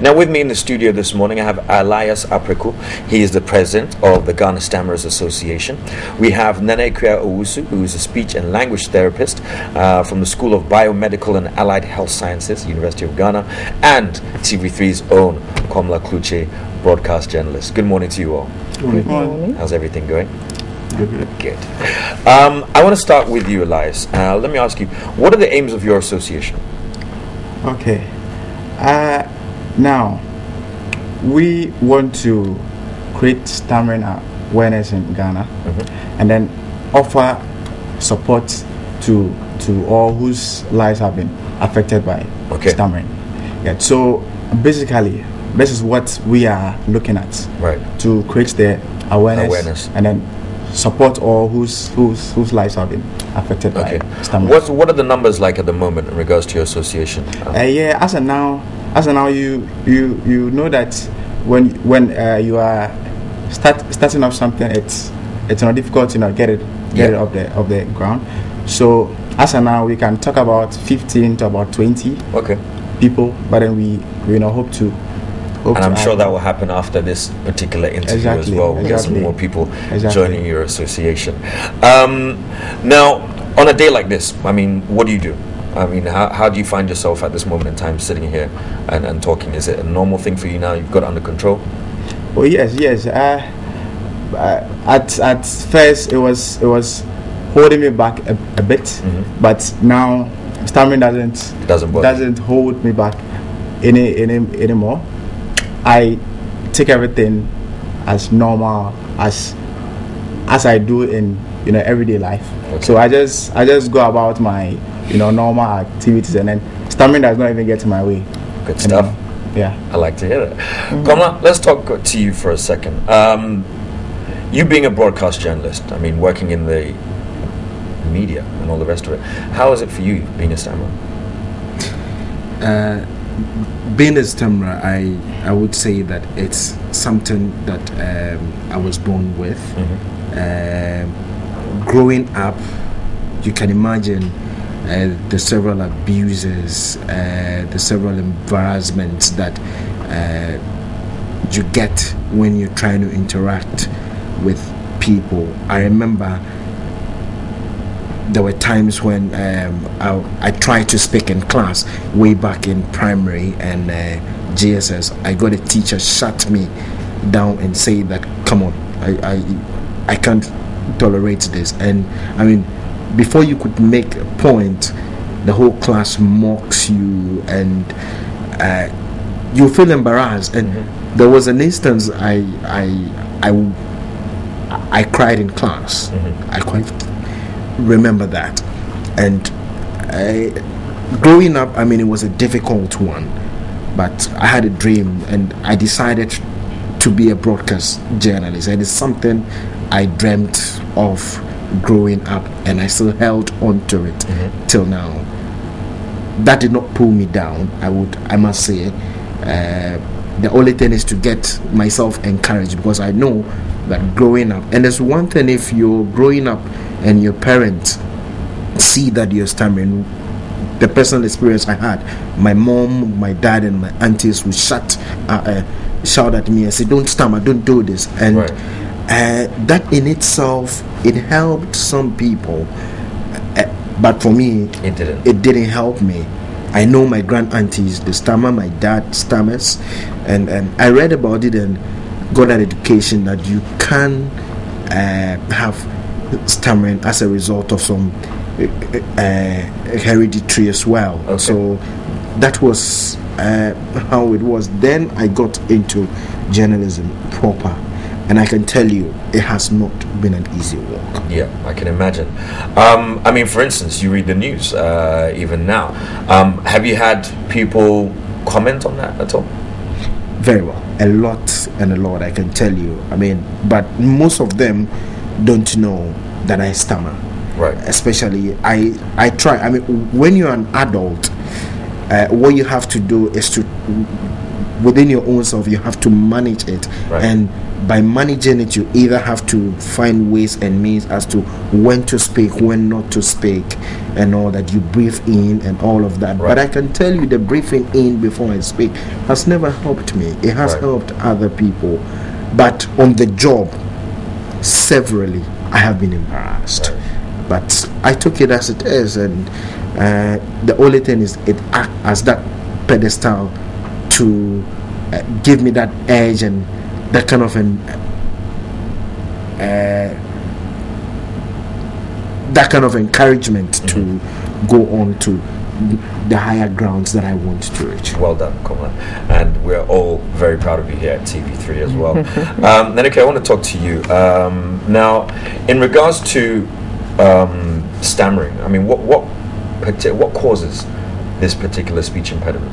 Now with me in the studio this morning I have Elias Apreku. He is the president of the Ghana Stammerers Association. We have Nana Ikuya Owusu, who is a speech and language therapist from the School of Biomedical and Allied Health Sciences, University of Ghana, and TV3's own Kwamla Kluche, broadcast journalist. Good morning to you all. Good morning. How's everything going? Good. I want to start with you, Elias. Let me ask you, what are the aims of your association? Okay. Now, we want to create stammering awareness in Ghana, and then offer support to all whose lives have been affected by stammering. Yeah. So basically, this is what we are looking at, right? To create the awareness, and then support all whose lives have been affected by stammering. What are the numbers like at the moment in regards to your association? As of now, you know that when you are starting off something, it's not difficult to get it off the ground. So as of now, we can talk about 15 to about 20 people, but then we hope to. And I'm sure that will happen after this particular interview as well. We'll get some more people joining your association. Now, on a day like this, I mean, what do you do? I mean, how do you find yourself at this moment in time sitting here and talking? Is it a normal thing for you now? You've got it under control? Oh, yes. At first, it was holding me back a bit, but now stammering doesn't hold me back anymore. I take everything as normal as I do in everyday life. So I just go about my normal activities, and then stammering does not even get in my way. Good stuff. Yeah, I like to hear that. Kamla, let's talk to you for a second. You being a broadcast journalist, I mean, working in the media and all the rest of it, how is it for you being a stammerer? Being a stammerer, I would say that it's something that I was born with. Growing up, you can imagine the several abuses, the several embarrassments that you get when you're trying to interact with people. I remember there were times when I tried to speak in class way back in primary and GSS. I got a teacher shut me down and say that, come on, I can't tolerate this. And I mean, before you could make a point, the whole class mocks you and you feel embarrassed. And there was an instance I cried in class. I quite remember that. And growing up, I mean, it was a difficult one, but I had a dream and I decided to be a broadcast journalist, and it's something I dreamt of growing up, and I still held on to it till now. That did not pull me down, I must say. The only thing is to get myself encouraged, because I know that growing up, and there's one thing, if you're growing up and your parents see that you're stammering, the personal experience I had, my mom, my dad, and my aunties would shout at me and say, "Don't stammer, don't do this." And that in itself, it helped some people, but for me, it didn't help me. I know my grand aunties, they stammer, my dad stammers, and I read about it and got an education that you can have stammering as a result of some hereditary as well. So that was how it was. Then I got into journalism proper, and I can tell you it has not been an easy walk. Yeah, I can imagine. I mean, for instance, you read the news even now. Have you had people comment on that at all? Very well, a lot, I can tell you. I mean, but most of them don't know that I stammer. Right. Especially, I try. I mean, when you're an adult, what you have to do is to within your own self, you have to manage it. Right. And by managing it, you either have to find ways and means as to when to speak, when not to speak, and all that. You breathe in and all of that. Right. But I can tell you, the breathing in before I speak has never helped me. It has helped other people. But on the job, severally, I have been embarrassed. Right. But I took it as it is, and the only thing is it acts as that pedestal to give me that edge and that kind of that kind of encouragement to go on to the higher grounds that I want to reach. Well done, Komla. And we're all very proud of you here at TV3 as well. Neneke, I want to talk to you. Now, in regards to stammering, I mean, what causes this particular speech impediment?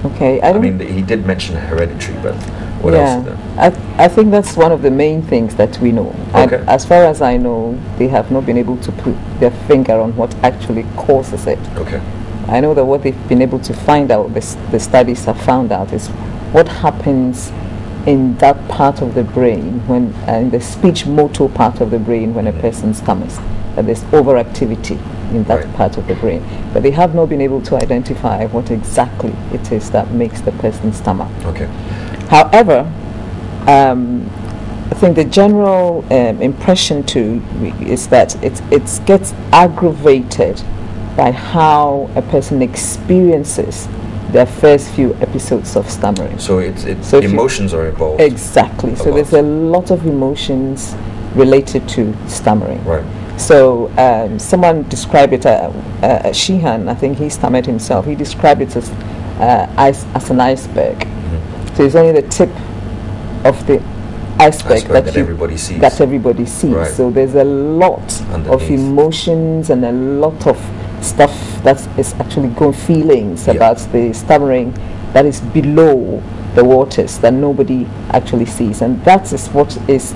Okay, I mean, he did mention hereditary, but what else is there? I think that's one of the main things that we know. Okay. And as far as I know, they have not been able to put their finger on what actually causes it. Okay. I know that what they've been able to find out, the studies have found out, is what happens in that part of the brain, when in the speech motor part of the brain, when a person stammers, that there's overactivity in that part of the brain. But they have not been able to identify what exactly it is that makes the person stammer. Okay. However, I think the general impression too is that it gets aggravated by how a person experiences their first few episodes of stammering. So it's emotions are involved. Exactly. So there's a lot of emotions related to stammering. Right. So someone described it, Sheehan, I think he stammered himself. He described it as an iceberg. Mm-hmm. So it's only the tip of the iceberg that everybody sees. Right. So there's a lot of emotions and a lot of stuff that is actually feelings about the stammering that is below the waters that nobody actually sees, and that is what is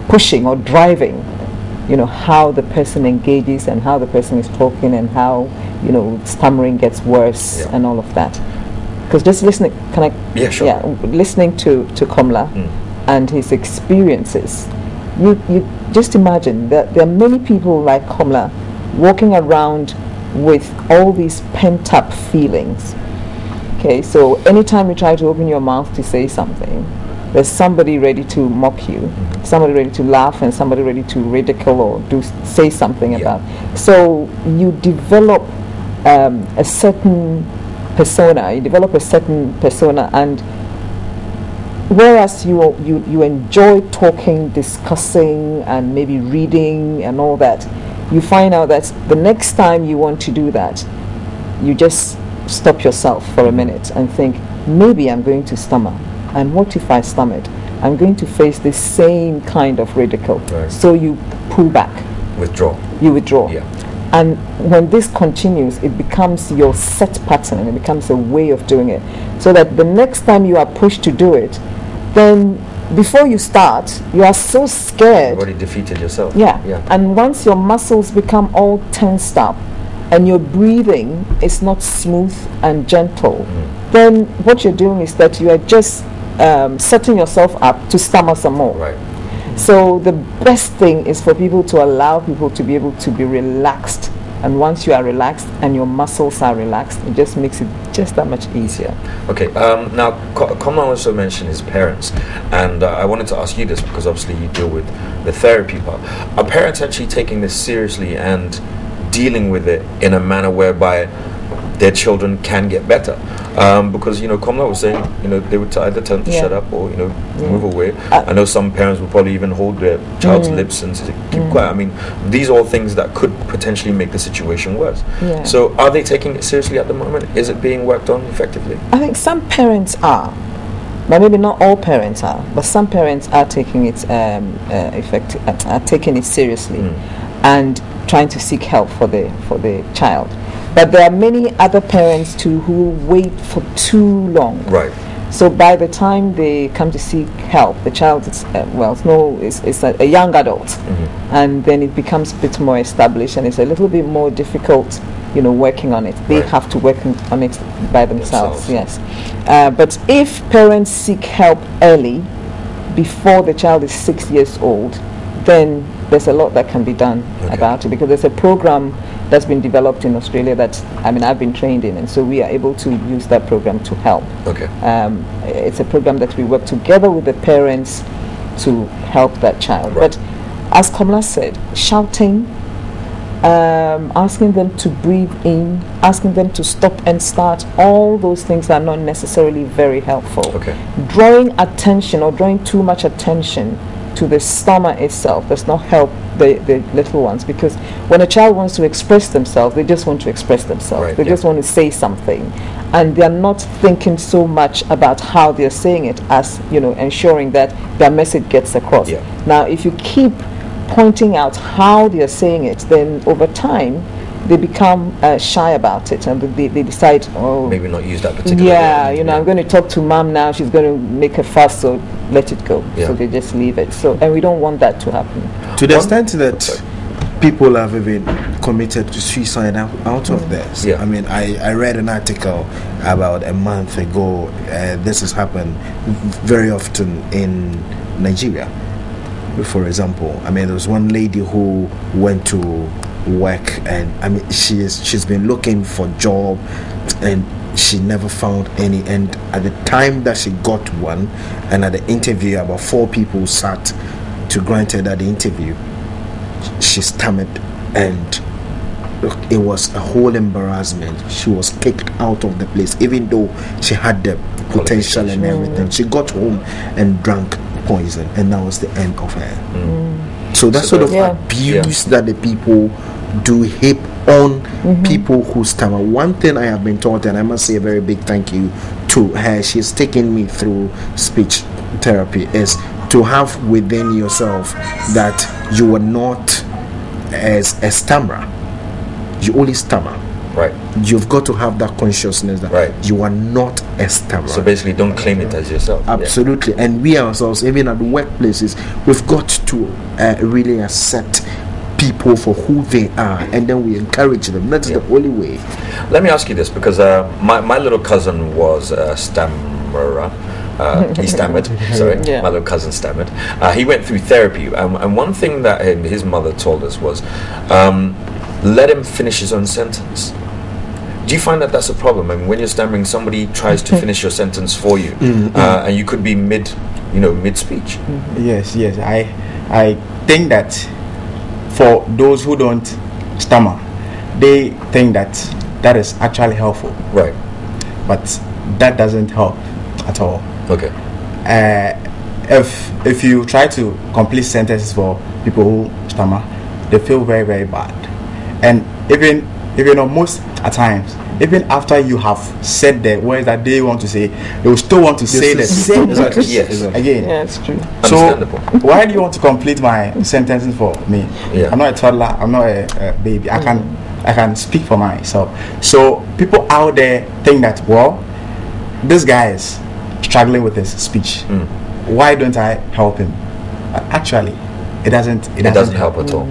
pushing or driving, how the person engages and how the person is talking and how stammering gets worse and all of that. Because just listening, listening to Komla and his experiences, you just imagine that there are many people like Komla walking around with all these pent-up feelings. Okay, so anytime you try to open your mouth to say something, there's somebody ready to mock you, somebody ready to laugh, and somebody ready to ridicule or say something about. So you develop a certain persona. And whereas you enjoy talking, discussing, and maybe reading and all that, you find out that the next time you want to do that, you just stop yourself for a minute and think, maybe I'm going to stammer. And what if I stammered? I'm going to face the same kind of ridicule. Right. So you pull back. You withdraw. Yeah. And when this continues, it becomes your set pattern and it becomes a way of doing it. So that the next time you are pushed to do it, then before you start, you are so scared. You've already defeated yourself. Yeah. And once your muscles become all tensed up and your breathing is not smooth and gentle, then what you're doing is that you are just setting yourself up to stammer some more. Right. So the best thing is for people to allow people to be able to be relaxed. And once you are relaxed and your muscles are relaxed, it just makes it just that much easier. Okay. Now, Komla also mentioned his parents, and I wanted to ask you this because obviously you deal with the therapy part. Are parents actually taking this seriously and dealing with it in a manner whereby their children can get better? Because Komla was saying they would either tell them to shut up or move away. I know some parents would probably even hold their child's lips and say, keep quiet. I mean, these are all things that could potentially make the situation worse. So are they taking it seriously at the moment? Is it being worked on effectively? I think some parents are, but maybe not all parents are. But some parents are taking it taking it seriously and trying to seek help for the child. But there are many other parents too who wait for too long. Right. So by the time they come to seek help, the child is it's a young adult, and then it becomes a bit more established, and it's a little bit more difficult working on it. They have to work on it by themselves. Yes. But if parents seek help early, before the child is 6 years old, then there's a lot that can be done about it, because there's a program that's been developed in Australia that I've been trained in, and so we are able to use that program to help. It's a program that we work together with the parents to help that child. But as Kamala said, shouting, asking them to breathe in, asking them to stop and start, all those things are not necessarily very helpful. Drawing attention or drawing too much attention to the stammer itself does not help the little ones, because when a child wants to express themselves, they just want to express themselves. They just want to say something, and they're not thinking so much about how they're saying it as ensuring that their message gets across. Now, if you keep pointing out how they're saying it, then over time they become shy about it, and they decide, maybe not use that particular word. I'm going to talk to mom now, she's going to make a fuss, so let it go. So they just leave it. And we don't want that to happen. To the extent that people have even committed to suicide out of this. I read an article about a month ago. This has happened very often in Nigeria. For example, there was one lady who went to work, and she's been looking for a job, and she never found any. And at the time that she got one, and at the interview, about 4 people sat to grant her that the interview, she stammered, and it was a whole embarrassment. She was kicked out of the place, even though she had the potential and everything. She got home and drank poison, and that was the end of her. So that sort of abuse that the people do heap on people who stammer. One thing I have been taught, and I must say a very big thank you to her, she's taken me through speech therapy, is to have within yourself that you are not as a stammerer. You only stammer. You've got to have that consciousness that you are not a stammerer. So basically, don't claim it as yourself. Absolutely. And we ourselves, even at workplaces, we've got to really accept people for who they are, and then we encourage them. That's the only way. Let me ask you this, because my little cousin was a stammerer. He stammered. Sorry, my little cousin stammered. He went through therapy, and one thing that his mother told us was, let him finish his own sentence. Do you find that that's a problem? When you're stammering, somebody tries to finish your sentence for you, and you could be mid speech. Yes. I think that for those who don't stammer, they think that is actually helpful. But that doesn't help at all. If you try to complete sentences for people who stammer, they feel very, very bad. And even most at times, even after you have said the words that they want to say, they will still want to say the same words again. Yeah, it's true. So why do you want to complete my sentences for me? I'm not a toddler, I'm not a baby. I can speak for myself. So people out there think that, well, this guy is struggling with his speech. Why don't I help him? Actually, it doesn't help at all.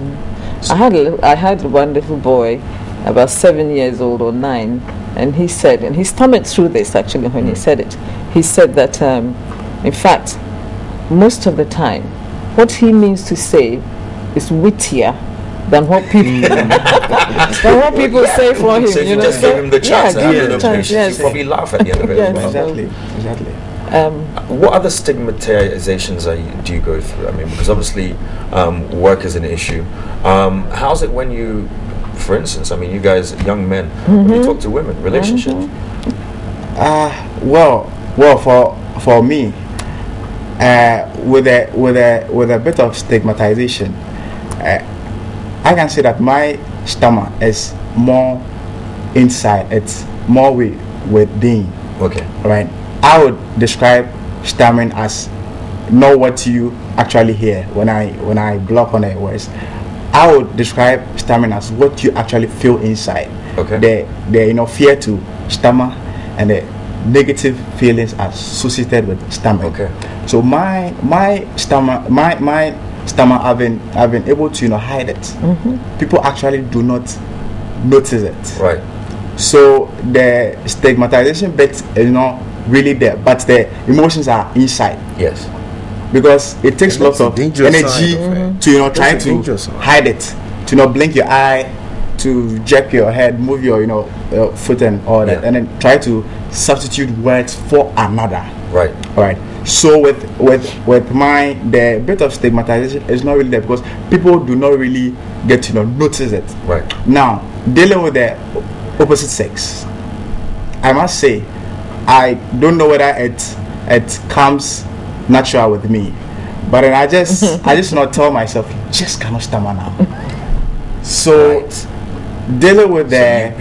I had one little boy, about 7 years old or 9, and he said, and he stammered through this actually when he said it. He said that, in fact, most of the time, what he means to say is wittier than what people say for him. So if you just gave him the chance, he'd probably laugh at the end of it. Exactly. What other stigmatizations do you go through? Because obviously work is an issue. How's it when you, for instance, you guys, young men, when you talk to women, relationships? Well, for me, with a bit of stigmatization, I can say that my stammer is more inside. It's more within. Right. I would describe stammering as not what you actually hear when I block on the words. I would describe stammering as what you actually feel inside. The fear to stammer and the negative feelings associated with stammering. So my stammer, my stammer, I've been able to hide it. People actually do not notice it. Right. So the stigmatization bit is not really there, but the emotions are inside. Yes. Because it takes lots of energy to try to hide it, to blink your eye, to jerk your head, move your foot and all that, and then try to substitute words for another. Right. All right. So with mine, the bit of stigmatization is not really there because people do not really get to notice it. Right. Now, dealing with the opposite sex, I must say, I don't know whether it comes natural with me, but then I just not tell myself, you just cannot stammer now. So dealing with the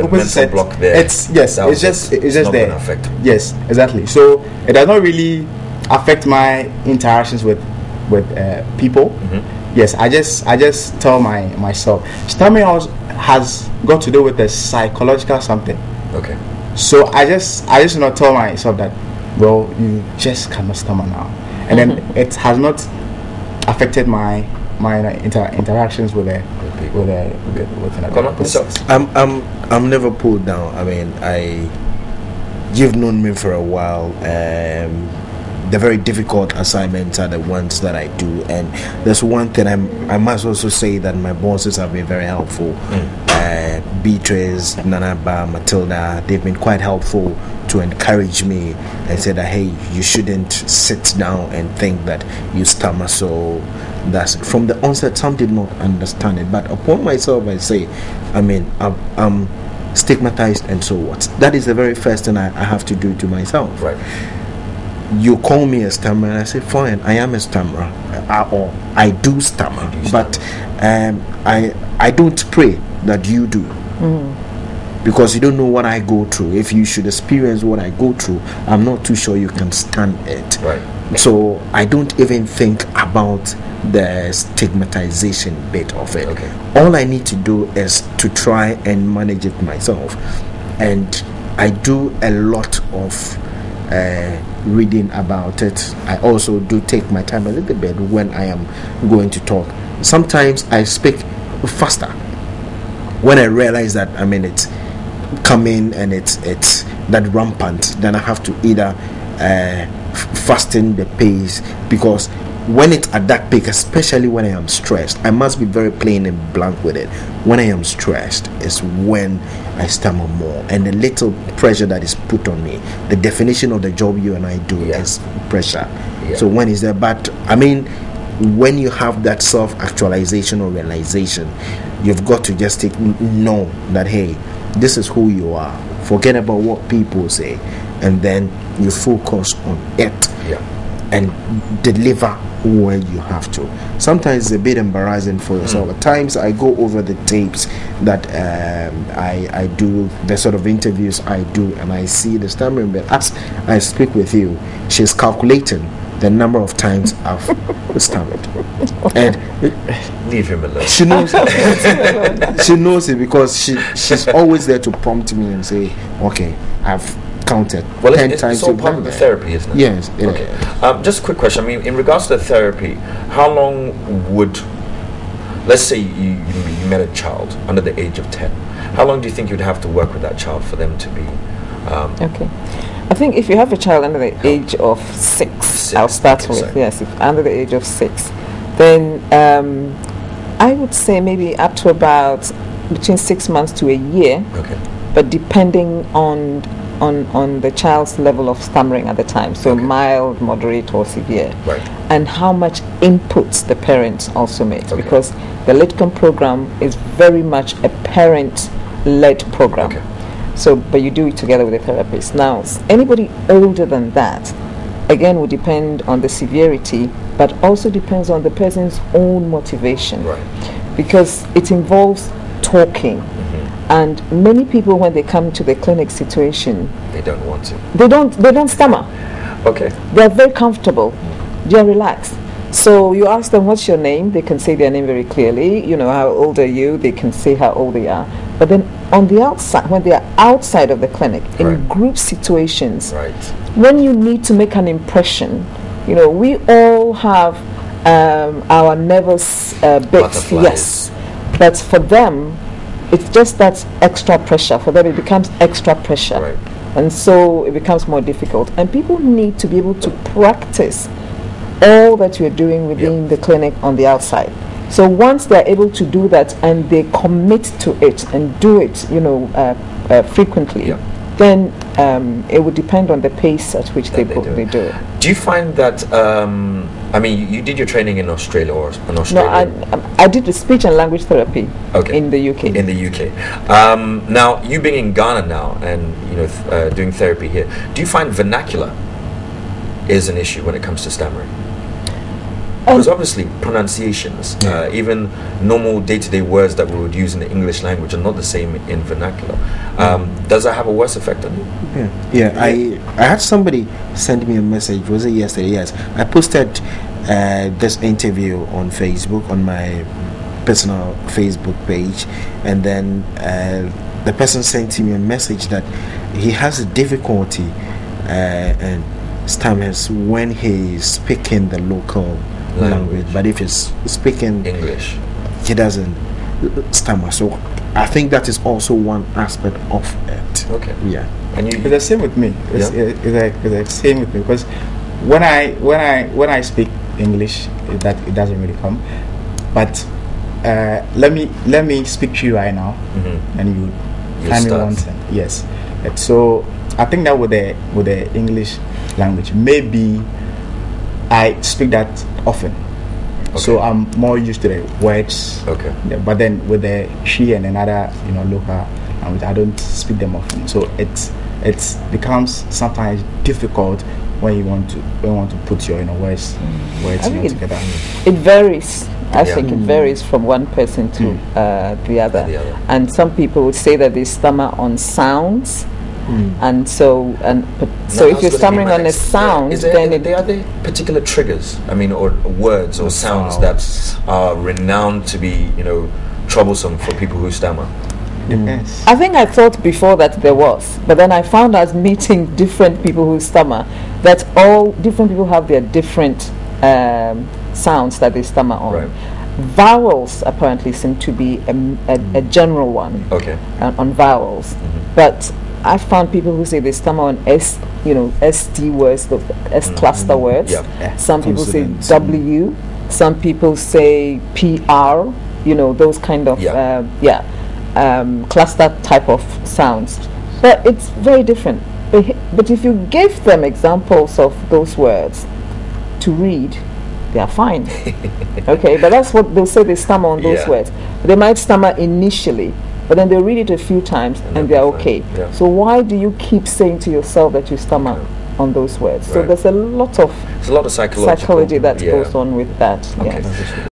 opposite block there, it's just there. Yes, exactly. So it does not really affect my interactions with people. Yes, I just tell myself stammering has got to do with the psychological something. Okay. So I just not tell myself that, well, you just cannot stammer now, and then it has not affected my interactions with another person. I'm never pulled down. I mean, you've known me for a while. The very difficult assignments are the ones that I do, and there's one thing I must also say that my bosses have been very helpful. Beatrice, Nanaba, Matilda, they've been quite helpful to encourage me and say that, hey, you shouldn't sit down and think that you stammer. So that's it. From the onset, some did not understand it, but upon myself I say, I mean, I'm stigmatized, and so what? That is the very first thing I have to do to myself. Right. You call me a stammerer, and I say, fine, I am a stammerer, or I do stammer, but I don't pray that you do, because you don't know what I go through. If you should experience what I go through, I'm not too sure you can stand it. Right. So I don't even think about the stigmatization bit of it. Okay. All I need to do is to try and manage it myself, and I do a lot of reading about it. I also do take my time a little bit when I am going to talk. Sometimes I speak faster when I realize that it's coming and it's that rampant. Then I have to either fasten the pace, because when it's at that peak, especially when I am stressed, I must be very plain and blank with it. When I am stressed is when I stammer more, and the little pressure that is put on me. The definition of the job you and I do is pressure. So when is there? But when you have that self-actualization or realization, you've got to just know that, hey, this is who you are. Forget about what people say, and then you focus on it and deliver where you have to. Sometimes it's a bit embarrassing for yourself. At times I go over the tapes that I do, the sort of interviews I do, and I see the stammering, but as I speak with you, she's calculating the number of times I've stammered. And leave him alone. She knows it. She knows it because she's always there to prompt me and say, okay, I've counted 10 times. It's all part of the therapy, isn't it? Yes, it is. Just a quick question. In regards to the therapy, how long would, let's say you met a child under the age of 10, how long do you think you'd have to work with that child for them to be okay? I think if you have a child under the age of 6, I'll start with, yes, if under the age of 6, then I would say maybe up to about between 6 months to a year. Okay. But depending on the child's level of stammering at the time, so mild, moderate, or severe, right, and how much input the parents also make, because the LITCOM program is very much a parent-led program. Okay. So, but you do it together with a therapist. Now, anybody older than that, again, would depend on the severity, but also depends on the person's own motivation, right, because it involves talking. And many people, when they come to the clinic situation, they don't want to. They don't stammer. Okay. They are very comfortable. They are relaxed. So you ask them, what's your name? They can say their name very clearly. How old are you? They can say how old they are. But then on the outside, when they are outside of the clinic, in group situations, when you need to make an impression, we all have our nervous bits. Yes. But for them, it's just that extra pressure. For them, it becomes extra pressure. Right. And so it becomes more difficult. And people need to be able to practice all that you're doing within the clinic on the outside. So once they're able to do that and they commit to it and do it, frequently, then it would depend on the pace at which they do it. Do you find that, you did your training in Australia or in Australia? No, I did the speech and language therapy in the UK. In the UK. Now, you being in Ghana now and, doing therapy here, do you find vernacular is an issue when it comes to stammering? Because obviously pronunciations, even normal day-to-day words that we would use in the English language are not the same in vernacular. Does that have a worse effect on you? I had somebody send me a message, was it yesterday? Yes. I posted this interview on Facebook, on my personal Facebook page, and then the person sent me a message that he has a difficulty and stammers when he is speaking the local language, but if he's speaking English, he doesn't stammer. So I think that is also one aspect of it. Okay. Yeah. And it's the same with me. It's the same with me, because when I speak English, it doesn't really come. But let me speak to you right now, and you find me one thing. Yes. So I think that with the English language, maybe I speak that often, so I'm more used to the words. Okay. Yeah, but then with the she and another local language, I don't speak them often. So it becomes sometimes difficult when you want to put your words together. It varies. I think it varies from one person to the other. And some people would say that they stammer on sounds. And so if you're stammering on a sound, then are there particular triggers? Or words or sounds that are renowned to be, troublesome for people who stammer. Yes. I think I thought before that there was, but then I found out meeting different people who stammer that all different people have their different sounds that they stammer on. Right. Vowels apparently seem to be a general one. Okay. On vowels, but I found people who say they stammer on ST words, the S cluster words. Some people say W. Some people say PR. Those kind of cluster type of sounds. But it's very different. But if you give them examples of those words to read, they are fine. Okay, but that's what they'll say. They stammer on those words. They might stammer initially, but then they'll read it a few times and they're okay. So why do you keep saying to yourself that you stammer on those words? So there's a lot of psychology that goes on with that. Okay. Yes.